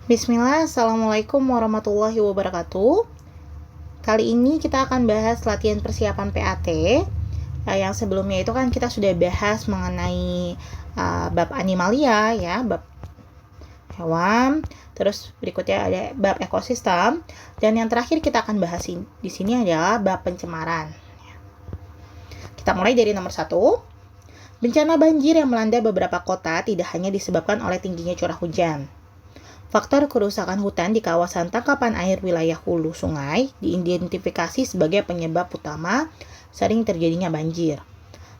Bismillah, Assalamualaikum warahmatullahi wabarakatuh. Kali ini kita akan bahas latihan persiapan PAT. Yang sebelumnya itu kan kita sudah bahas mengenai bab animalia ya, bab hewan. Terus berikutnya ada bab ekosistem, dan yang terakhir kita akan bahas di sini adalah bab pencemaran. Kita mulai dari nomor 1. Bencana banjir yang melanda beberapa kota tidak hanya disebabkan oleh tingginya curah hujan. Faktor kerusakan hutan di kawasan tangkapan air wilayah hulu sungai diidentifikasi sebagai penyebab utama sering terjadinya banjir.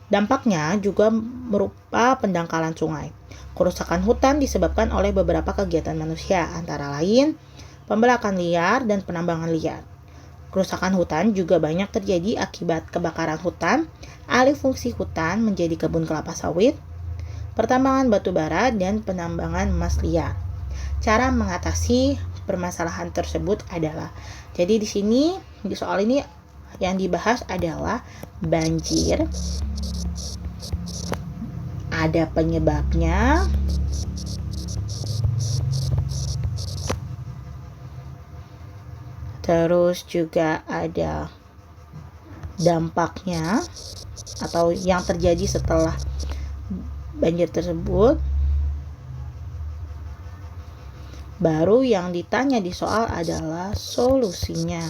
Dampaknya juga berupa pendangkalan sungai. Kerusakan hutan disebabkan oleh beberapa kegiatan manusia, antara lain pembelakan liar dan penambangan liar. Kerusakan hutan juga banyak terjadi akibat kebakaran hutan, alih fungsi hutan menjadi kebun kelapa sawit, pertambangan batu bara, dan penambangan emas liar. Cara mengatasi permasalahan tersebut adalah, jadi di sini di soal ini yang dibahas adalah banjir, ada penyebabnya, terus juga ada dampaknya atau yang terjadi setelah banjir tersebut. Baru yang ditanya di soal adalah solusinya.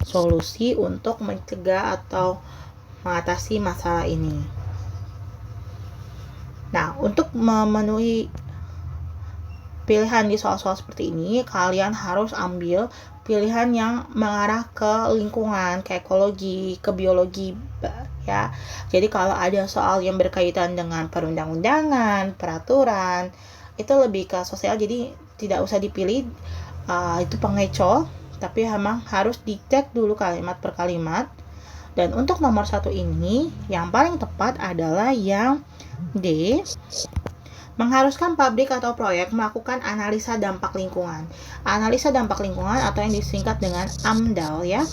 Solusi untuk mencegah atau mengatasi masalah ini. Nah, untuk memenuhi pilihan di soal-soal seperti ini, kalian harus ambil pilihan yang mengarah ke lingkungan, ke ekologi, ke biologi ya. Jadi kalau ada soal yang berkaitan dengan perundang-undangan, peraturan, itu lebih ke sosial, jadi tidak usah dipilih itu pengecoh, tapi memang harus dicek dulu kalimat per kalimat. Dan untuk nomor 1 ini yang paling tepat adalah yang D, mengharuskan pabrik atau proyek melakukan analisa dampak lingkungan. Analisa dampak lingkungan atau yang disingkat dengan AMDAL ya,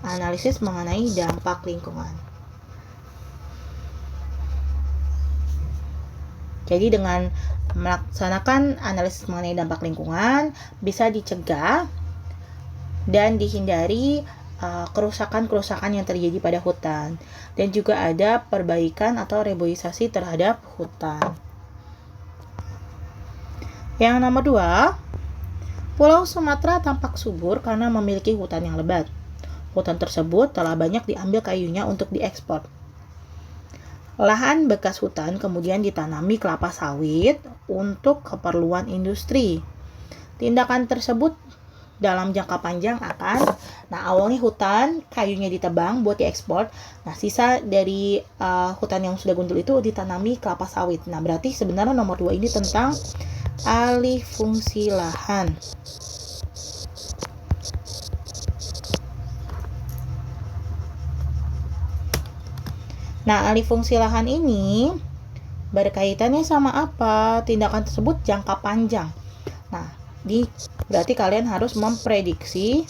analisis mengenai dampak lingkungan. Jadi dengan melaksanakan analisis mengenai dampak lingkungan bisa dicegah dan dihindari kerusakan-kerusakan yang terjadi pada hutan, dan juga ada perbaikan atau reboisasi terhadap hutan. Yang nomor 2, Pulau Sumatera tampak subur karena memiliki hutan yang lebat. Hutan tersebut telah banyak diambil kayunya untuk diekspor. Lahan bekas hutan kemudian ditanami kelapa sawit untuk keperluan industri. Tindakan tersebut dalam jangka panjang awalnya hutan, kayunya ditebang buat diekspor. Nah, sisa dari hutan yang sudah gundul itu ditanami kelapa sawit. Nah, berarti sebenarnya nomor 2 ini tentang alih fungsi lahan. Nah, alih fungsi lahan ini berkaitannya sama apa? Tindakan tersebut jangka panjang. Nah, berarti kalian harus memprediksi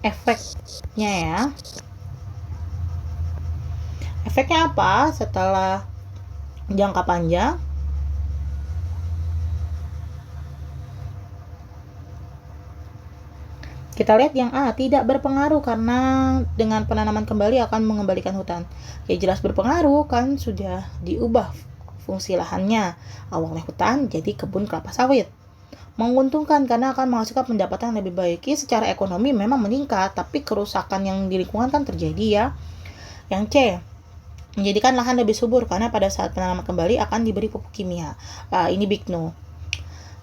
efeknya ya. Efeknya apa setelah jangka panjang? Kita lihat yang A, tidak berpengaruh karena dengan penanaman kembali akan mengembalikan hutan. Ya jelas berpengaruh, kan sudah diubah fungsi lahannya. Awalnya hutan jadi kebun kelapa sawit. Menguntungkan karena akan menghasilkan pendapatan yang lebih baik. Secara ekonomi memang meningkat, tapi kerusakan yang di lingkungan kan terjadi ya. Yang C, menjadikan lahan lebih subur karena pada saat penanaman kembali akan diberi pupuk kimia. Ini big no.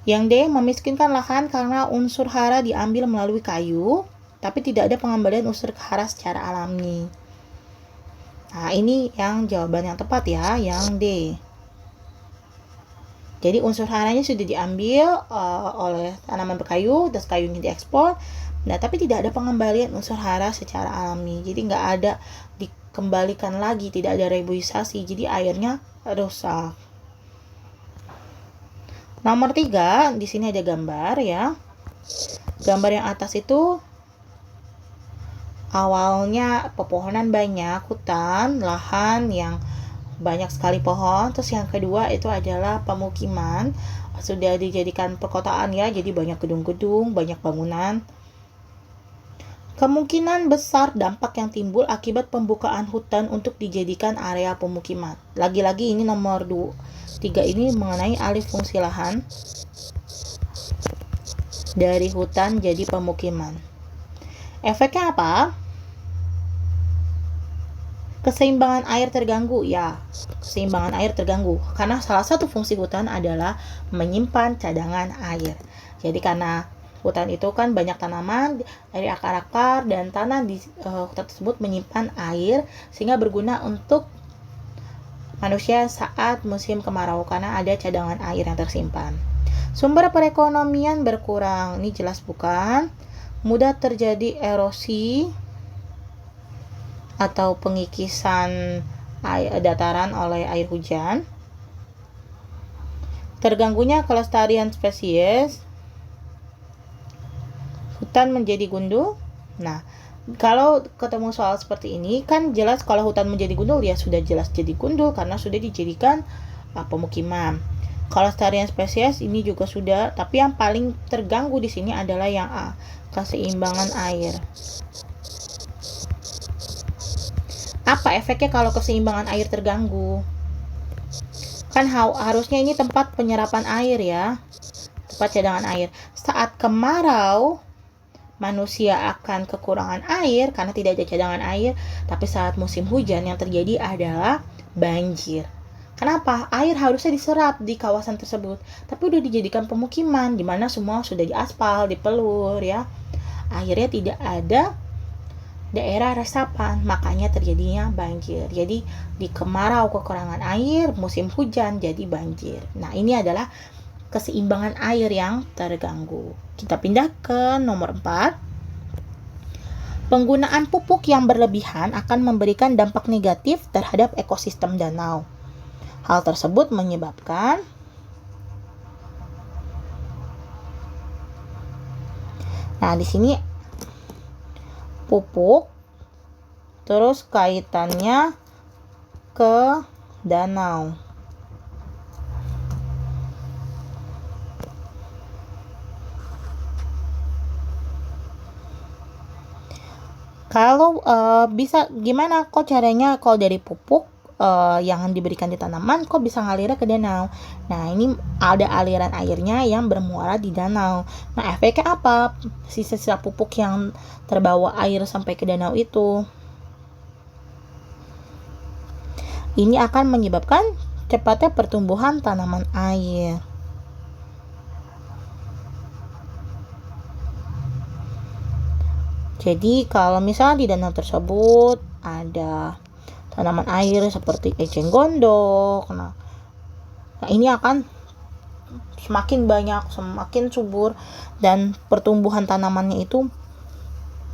Yang D, memiskinkan lahan karena unsur hara diambil melalui kayu, tapi tidak ada pengembalian unsur hara secara alami. Nah, ini yang jawaban yang tepat ya, yang D. Jadi unsur haranya sudah diambil oleh tanaman berkayu, terus kayunya diekspor. Nah, tapi tidak ada pengembalian unsur hara secara alami. Jadi nggak ada dikembalikan lagi, tidak ada reboisasi, jadi airnya rusak. Nomor 3, di sini ada gambar ya. Gambar yang atas itu awalnya pepohonan banyak, hutan, lahan yang banyak sekali pohon. Terus yang kedua itu adalah pemukiman, sudah dijadikan perkotaan ya, jadi banyak gedung-gedung, banyak bangunan. Kemungkinan besar dampak yang timbul akibat pembukaan hutan untuk dijadikan area pemukiman. Lagi-lagi ini nomor 3 ini mengenai alih fungsi lahan dari hutan jadi pemukiman. Efeknya apa? Keseimbangan air terganggu. Ya, keseimbangan air terganggu karena salah satu fungsi hutan adalah menyimpan cadangan air. Jadi karena hutan itu kan banyak tanaman dari akar-akar dan tanah di hutan tersebut menyimpan air sehingga berguna untuk manusia saat musim kemarau karena ada cadangan air yang tersimpan. Sumber perekonomian berkurang. Ini jelas bukan? Mudah terjadi erosi atau pengikisan dataran oleh air hujan. Terganggunya kelestarian spesies. Hutan menjadi gundul. Nah, kalau ketemu soal seperti ini kan jelas kalau hutan menjadi gundul ya sudah jelas jadi gundul karena sudah dijadikan pemukiman. Kelestarian spesies ini juga sudah, tapi yang paling terganggu di sini adalah yang A, keseimbangan air. Apa efeknya kalau keseimbangan air terganggu? Kan harusnya ini tempat penyerapan air ya, tempat cadangan air. Saat kemarau, manusia akan kekurangan air karena tidak ada cadangan air, tapi saat musim hujan yang terjadi adalah banjir. Kenapa? Air harusnya diserap di kawasan tersebut, tapi udah dijadikan pemukiman di mana semua sudah diaspal, dipelur ya. Akhirnya tidak ada daerah resapan, makanya terjadinya banjir. Jadi di kemarau kekurangan air, musim hujan jadi banjir. Nah, ini adalah keseimbangan air yang terganggu. Kita pindah ke nomor 4. Penggunaan pupuk yang berlebihan akan memberikan dampak negatif terhadap ekosistem danau. Hal tersebut menyebabkan di sini pupuk terus kaitannya ke danau. Kalau bisa gimana kok caranya kalau dari pupuk yang diberikan di tanaman kok bisa ngalirnya ke danau. Nah, ini ada aliran airnya yang bermuara di danau. Nah, efeknya apa? Sisa-sisa pupuk yang terbawa air sampai ke danau itu. Ini akan menyebabkan cepatnya pertumbuhan tanaman air. Jadi kalau misalnya di danau tersebut ada tanaman air seperti eceng gondok, nah ini akan semakin banyak, semakin subur dan pertumbuhan tanamannya itu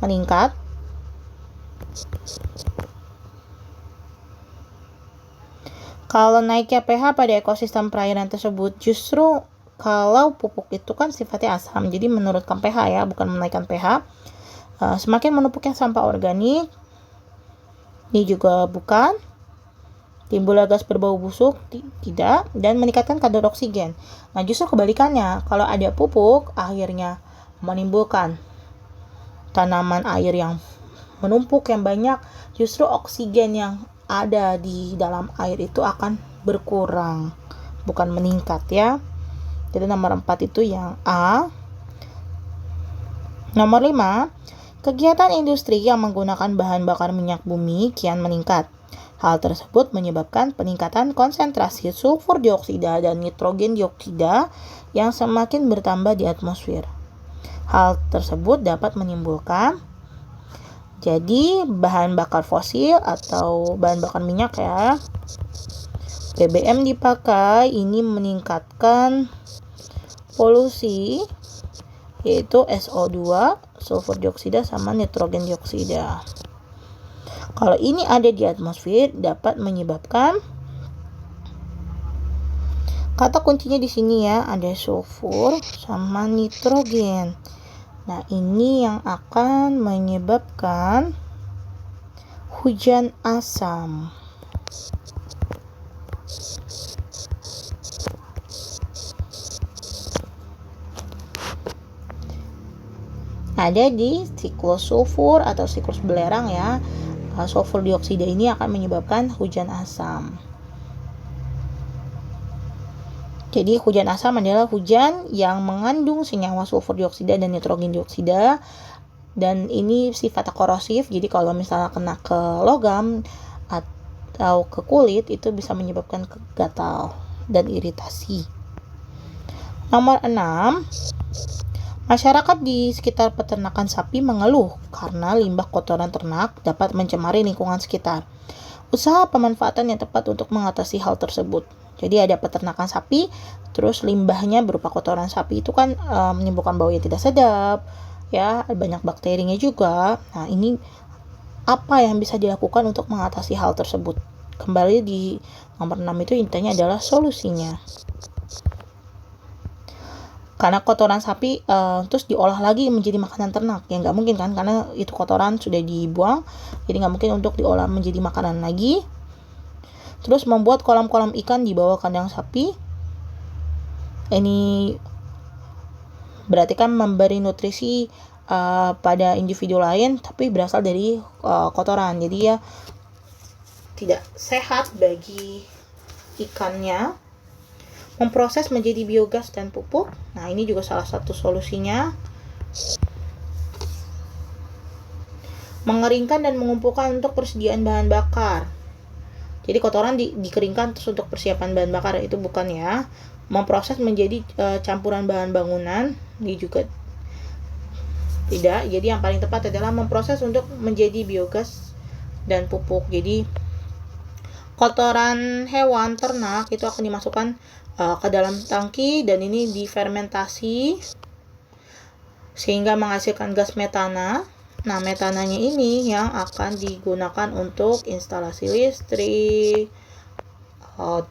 meningkat. Kalau naiknya pH pada ekosistem perairan tersebut, justru kalau pupuk itu kan sifatnya asam, jadi menurunkan pH ya, bukan menaikkan pH. Semakin menumpuknya sampah organik, ini juga bukan. Timbulnya gas berbau busuk, tidak, dan meningkatkan kadar oksigen. Nah, justru kebalikannya, kalau ada pupuk, akhirnya menimbulkan tanaman air yang menumpuk yang banyak, justru oksigen yang ada di dalam air itu akan berkurang, bukan meningkat ya. Jadi nomor 4 itu yang A. Nomor 5, kegiatan industri yang menggunakan bahan bakar minyak bumi kian meningkat. Hal tersebut menyebabkan peningkatan konsentrasi sulfur dioksida dan nitrogen dioksida yang semakin bertambah di atmosfer. Hal tersebut dapat menimbulkan jadi bahan bakar fosil atau bahan bakar minyak ya. BBM dipakai, ini meningkatkan polusi yaitu SO2, sulfur dioksida sama nitrogen dioksida. Kalau ini ada di atmosfer dapat menyebabkan, kata kuncinya di sini ya, ada sulfur sama nitrogen. Nah, ini yang akan menyebabkan hujan asam. ada di siklus sulfur atau siklus belerang ya. Sulfur dioksida ini akan menyebabkan hujan asam. Jadi hujan asam adalah hujan yang mengandung senyawa sulfur dioksida dan nitrogen dioksida, dan ini sifatnya korosif. Jadi kalau misalnya kena ke logam atau ke kulit itu bisa menyebabkan gatal dan iritasi. Nomor 6, masyarakat di sekitar peternakan sapi mengeluh karena limbah kotoran ternak dapat mencemari lingkungan sekitar. Usaha pemanfaatan yang tepat untuk mengatasi hal tersebut. Jadi ada peternakan sapi, terus limbahnya berupa kotoran sapi itu kan menimbulkan bau yang tidak sedap, ya, banyak bakterinya juga. Nah, ini apa yang bisa dilakukan untuk mengatasi hal tersebut? Kembali di nomor 6 itu intinya adalah solusinya. Karena kotoran sapi terus diolah lagi menjadi makanan ternak, ya nggak mungkin kan, karena itu kotoran sudah dibuang, jadi nggak mungkin untuk diolah menjadi makanan lagi. Terus membuat kolam-kolam ikan di bawah kandang sapi, ini berarti kan memberi nutrisi pada individu lain tapi berasal dari kotoran, jadi ya tidak sehat bagi ikannya. Memproses menjadi biogas dan pupuk. Nah, ini juga salah satu solusinya. Mengeringkan dan mengumpulkan untuk persediaan bahan bakar. Jadi kotoran dikeringkan terus untuk persiapan bahan bakar, itu bukan ya. Memproses menjadi campuran bahan bangunan, ini juga tidak. Jadi yang paling tepat adalah memproses untuk menjadi biogas dan pupuk. Jadi kotoran hewan ternak itu akan dimasukkan ke dalam tangki dan ini difermentasi sehingga menghasilkan gas metana. Nah, metananya ini yang akan digunakan untuk instalasi listrik,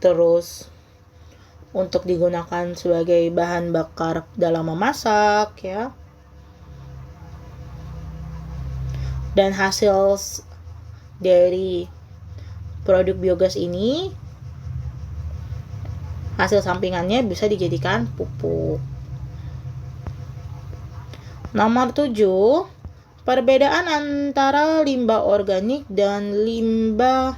terus untuk digunakan sebagai bahan bakar dalam memasak ya. Dan hasil dari produk biogas ini, hasil sampingannya bisa dijadikan pupuk. Nomor 7, perbedaan antara limbah organik dan limbah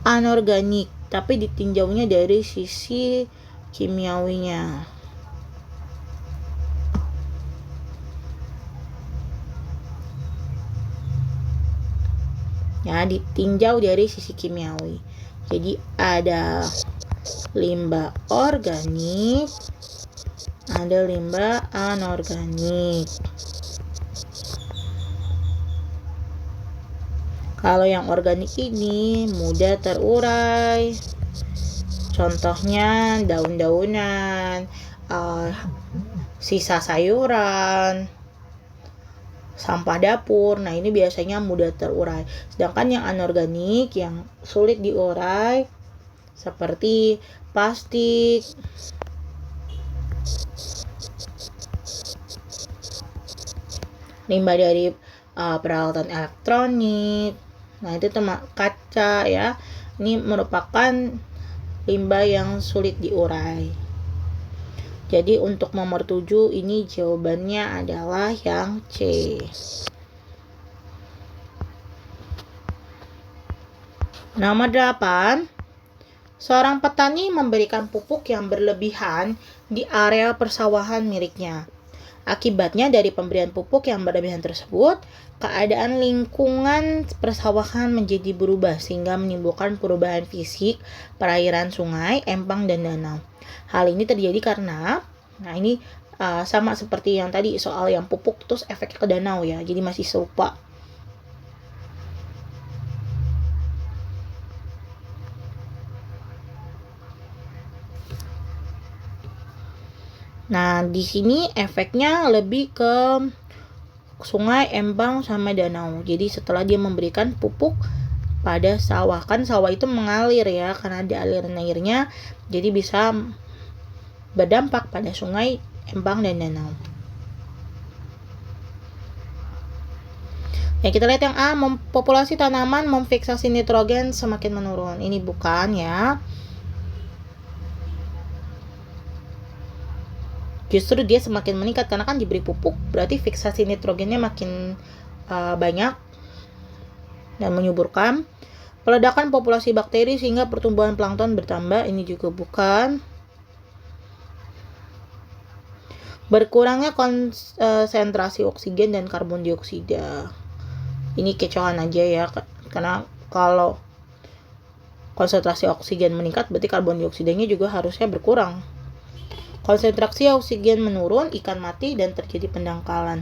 anorganik, tapi ditinjaunya dari sisi kimiawinya. Ya, ditinjau dari sisi kimiawi. Jadi ada limbah organik, ada limbah anorganik. Kalau yang organik ini mudah terurai. Contohnya daun-daunan, sisa sayuran, sampah dapur. Nah, ini biasanya mudah terurai. Sedangkan yang anorganik yang sulit diurai seperti plastik, limbah dari peralatan elektronik. Nah, itu kaca ya. Ini merupakan limbah yang sulit diurai. Jadi untuk nomor 7 ini jawabannya adalah yang C. Nomor 8, seorang petani memberikan pupuk yang berlebihan di area persawahan miliknya. Akibatnya dari pemberian pupuk yang berlebihan tersebut, keadaan lingkungan persawahan menjadi berubah sehingga menimbulkan perubahan fisik perairan sungai, empang, dan danau. Hal ini terjadi karena, nah ini sama seperti yang tadi soal yang pupuk terus efeknya ke danau ya, jadi masih serupa. Nah, di sini efeknya lebih ke sungai, empang, sama danau. Jadi setelah dia memberikan pupuk pada sawah, kan sawah itu mengalir ya, karena ada aliran airnya, jadi bisa berdampak pada sungai, empang, dan danau. Ya, kita lihat yang A, populasi tanaman memfiksasi nitrogen semakin menurun. Ini bukan ya. justru dia semakin meningkat karena kan diberi pupuk, berarti fiksasi nitrogennya makin banyak dan menyuburkan. Peledakan populasi bakteri sehingga pertumbuhan plankton bertambah, ini juga bukan. Berkurangnya konsentrasi oksigen dan karbon dioksida, ini kecohan aja ya, karena kalau konsentrasi oksigen meningkat berarti karbon dioksidanya juga harusnya berkurang. Konsentrasi oksigen menurun, ikan mati dan terjadi pendangkalan.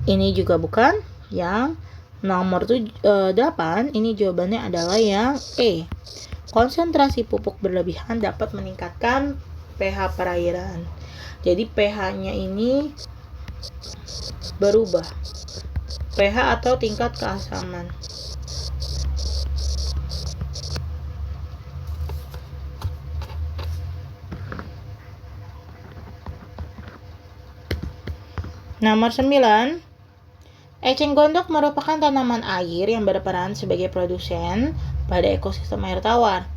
Ini juga bukan. Yang nomor 8, ini jawabannya adalah yang E. Konsentrasi pupuk berlebihan dapat meningkatkan pH perairan. Jadi pH-nya ini berubah. pH atau tingkat keasaman. Nomor 9, eceng gondok merupakan tanaman air yang berperan sebagai produsen pada ekosistem air tawar.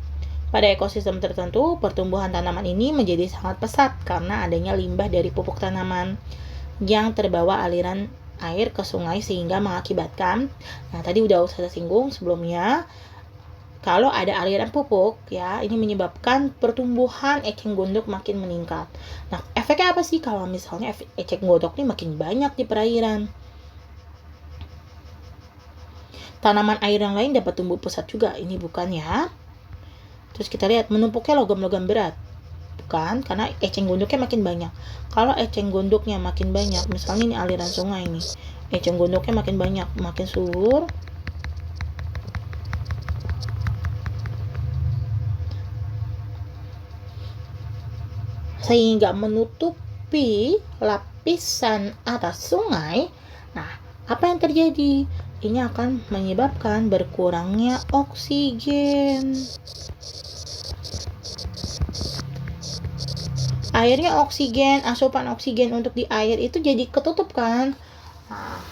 Pada ekosistem tertentu, pertumbuhan tanaman ini menjadi sangat pesat karena adanya limbah dari pupuk tanaman yang terbawa aliran air ke sungai sehingga mengakibatkan, tadi udah saya singgung sebelumnya, kalau ada aliran pupuk ya, ini menyebabkan pertumbuhan eceng gondok makin meningkat. Nah, efeknya apa sih kalau misalnya eceng gondok ini makin banyak di perairan? Tanaman air yang lain dapat tumbuh pesat juga, ini bukan ya. Terus kita lihat menumpuknya logam-logam berat. Bukan, karena eceng gondoknya makin banyak. Kalau eceng gondoknya makin banyak, misalnya ini aliran sungai nih, eceng gondoknya makin banyak, makin subur, sehingga menutupi lapisan atas sungai. Nah, apa yang terjadi? Ini akan menyebabkan berkurangnya oksigen. Airnya oksigen, asupan oksigen untuk di air itu jadi ketutup kan. Nah,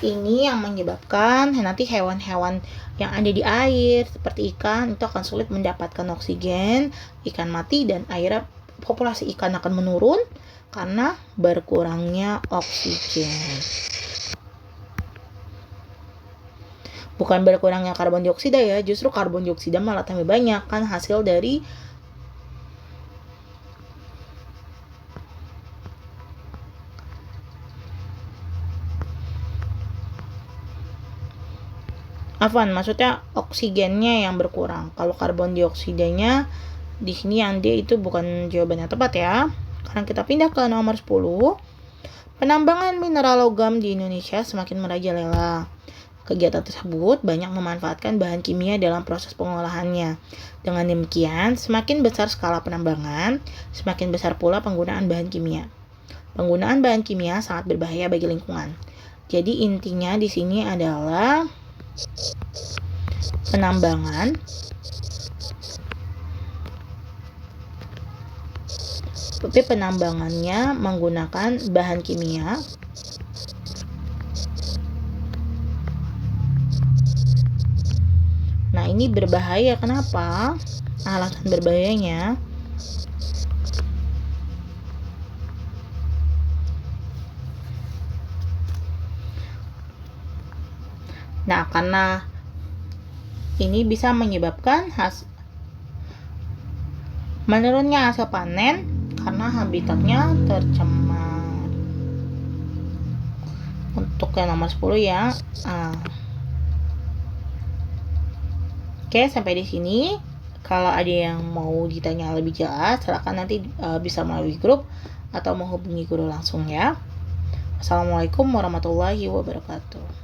ini yang menyebabkan nanti hewan-hewan yang ada di air seperti ikan itu akan sulit mendapatkan oksigen, ikan mati dan akhirnya populasi ikan akan menurun karena berkurangnya oksigen. Bukan berkurangnya karbon dioksida ya, justru karbon dioksida malah tambah banyak kan hasil dari maksudnya oksigennya yang berkurang. Kalau karbon dioksidanya di sini yang D itu bukan jawabannya tepat ya. Sekarang kita pindah ke nomor 10. Penambangan mineral logam di Indonesia semakin merajalela. Kegiatan tersebut banyak memanfaatkan bahan kimia dalam proses pengolahannya. Dengan demikian, semakin besar skala penambangan, semakin besar pula penggunaan bahan kimia. Penggunaan bahan kimia sangat berbahaya bagi lingkungan. Jadi intinya di sini adalah penambangan tapi penambangannya menggunakan bahan kimia nah ini berbahaya. Kenapa? Alasan berbahayanya karena ini bisa menyebabkan menurunnya hasil panen karena habitatnya tercemar. Untuk yang nomor 10 ya. Oke, sampai di sini. Kalau ada yang mau ditanya lebih jelas, silakan nanti bisa melalui grup atau menghubungi guru langsung ya. Assalamualaikum warahmatullahi wabarakatuh.